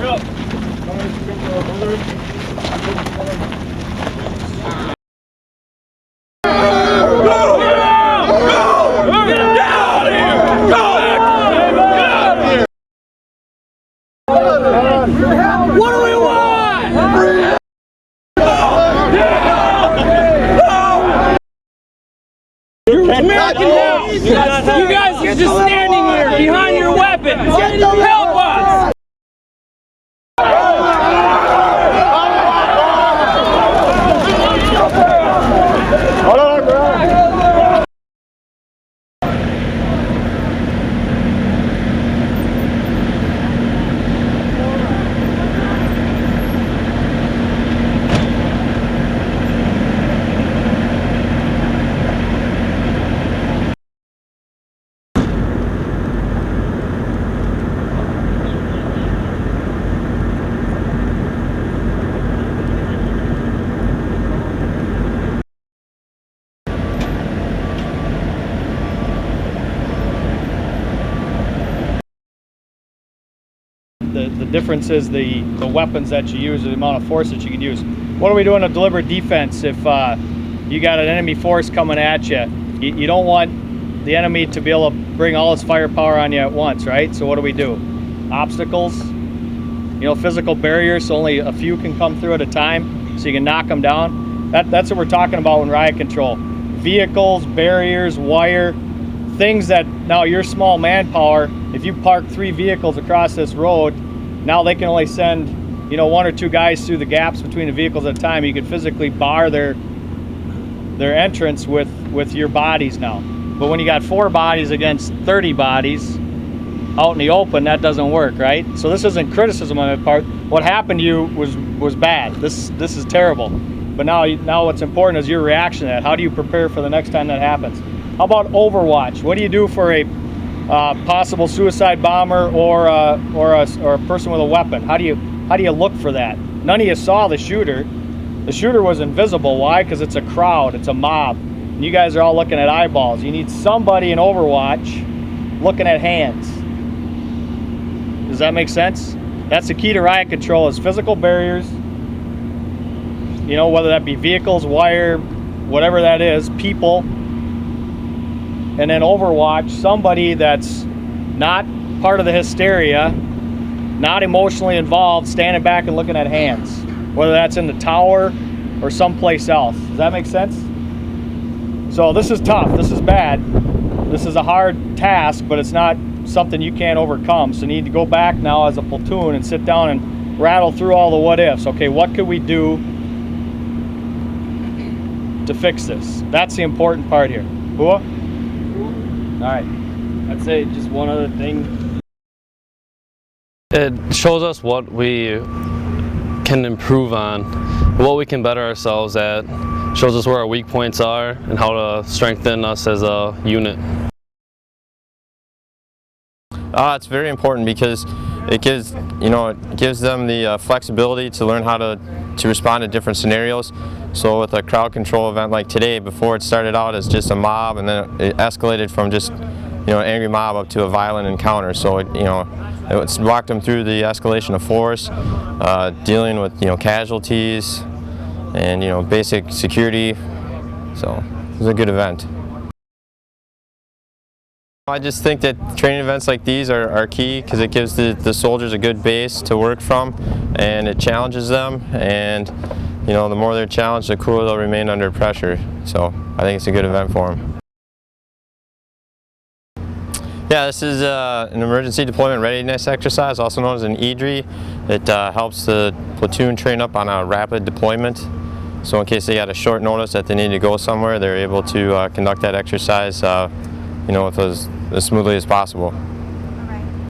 What do we want? American help! You guys are just standing here behind your weapons. Help us! The difference is the weapons that you use, or the amount of force that you can use. What are we doing in a deliberate defense if you got an enemy force coming at you? You don't want the enemy to be able to bring all its firepower on you at once, right? So what do we do? Obstacles, you know, physical barriers, so only a few can come through at a time, so you can knock them down. That's what we're talking about in riot control. Vehicles, barriers, wire, things that now your small manpower, if you park 3 vehicles across this road, now they can only send, you know, 1 or 2 guys through the gaps between the vehicles at a time. You can physically bar their entrance with your bodies now. But when you got 4 bodies against 30 bodies out in the open, that doesn't work, right? So this isn't criticism on that part. What happened to you was bad. This is terrible. But now what's important is your reaction to that. How do you prepare for the next time that happens? How about Overwatch? What do you do for a possible suicide bomber or a person with a weapon? How do you look for that? None of you saw the shooter. The shooter was invisible. Why? Because it's a crowd. It's a mob. And you guys are all looking at eyeballs. You need somebody in Overwatch looking at hands. Does that make sense? That's the key to riot control, is physical barriers. You know, whether that be vehicles, wire, whatever that is, people. And then Overwatch, somebody that's not part of the hysteria, not emotionally involved, standing back and looking at hands, whether that's in the tower or someplace else. Does that make sense? So this is tough, this is bad, this is a hard task, but it's not something you can't overcome. So you need to go back now as a platoon and sit down and rattle through all the what ifs. Okay, what could we do to fix this? That's the important part here. Bua? All right. I'd say just one other thing. It shows us what we can improve on, what we can better ourselves at. Shows us where our weak points are and how to strengthen us as a unit. It's very important because it gives them the flexibility to learn how to respond to different scenarios. So with a crowd control event like today, before it started out as just a mob, and then it escalated from just an angry mob up to a violent encounter. So it walked them through the escalation of force, dealing with casualties, and basic security. So it was a good event. I just think that training events like these are key because it gives the soldiers a good base to work from, and it challenges them, and the more they're challenged, the cooler they'll remain under pressure. So I think it's a good event for them. Yeah, this is an emergency deployment readiness exercise, also known as an EDRE. It helps the platoon train up on a rapid deployment. So in case they got a short notice that they need to go somewhere, they're able to conduct that exercise with as smoothly as possible.